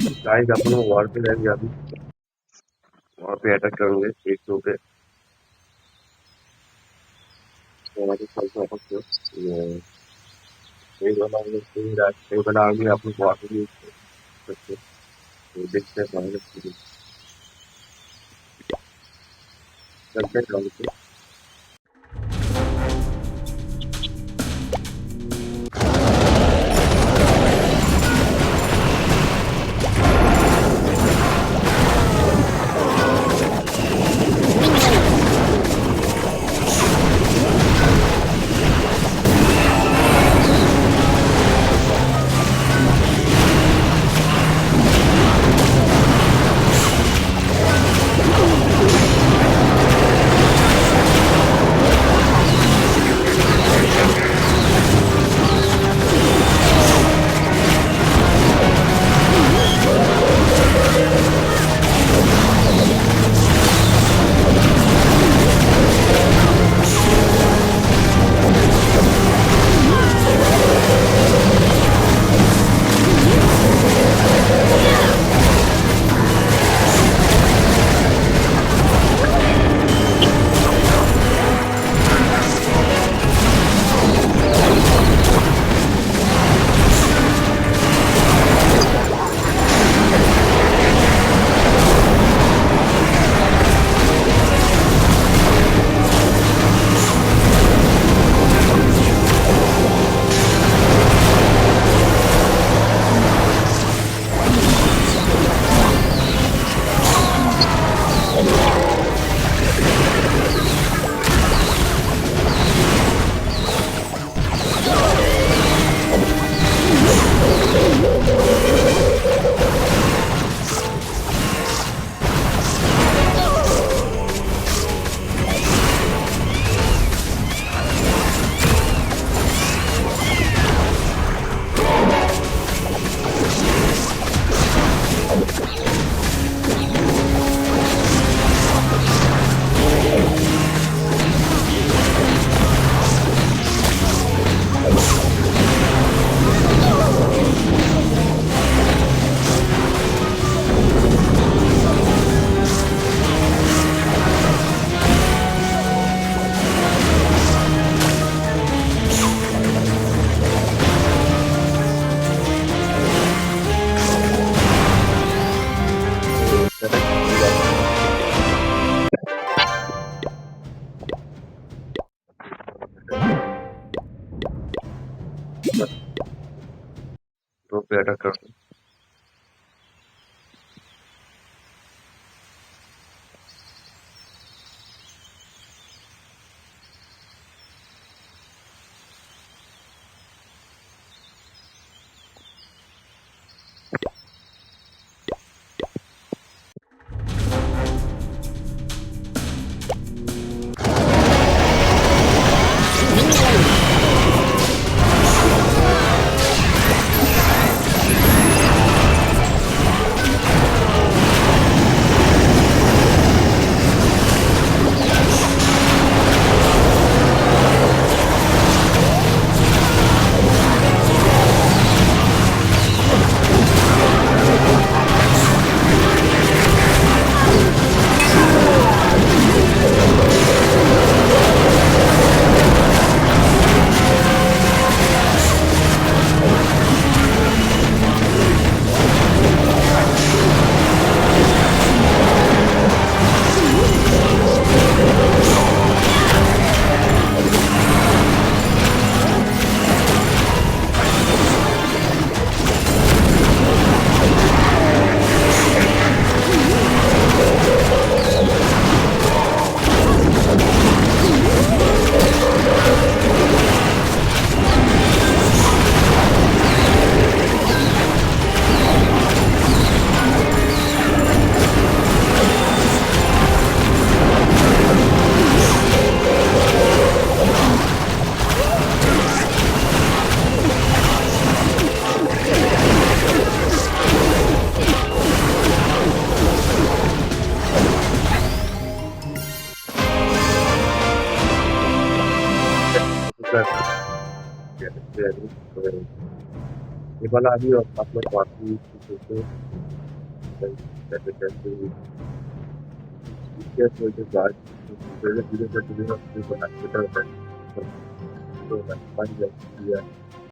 Guys अपन war पे रहेंगे अभी। वहाँ पे अटैक करेंगे एक दो पे। तो हमारे चलते अपन को एक वाला एक वाला आगे अपन को आगे भी सकते। तो देखते हैं सामने चलते हैं। तो पे अटैक करते ये वाला अभी आप लोग बाकी like that it can be easier to guard. There's a video that you have to do an accident. So that's fine.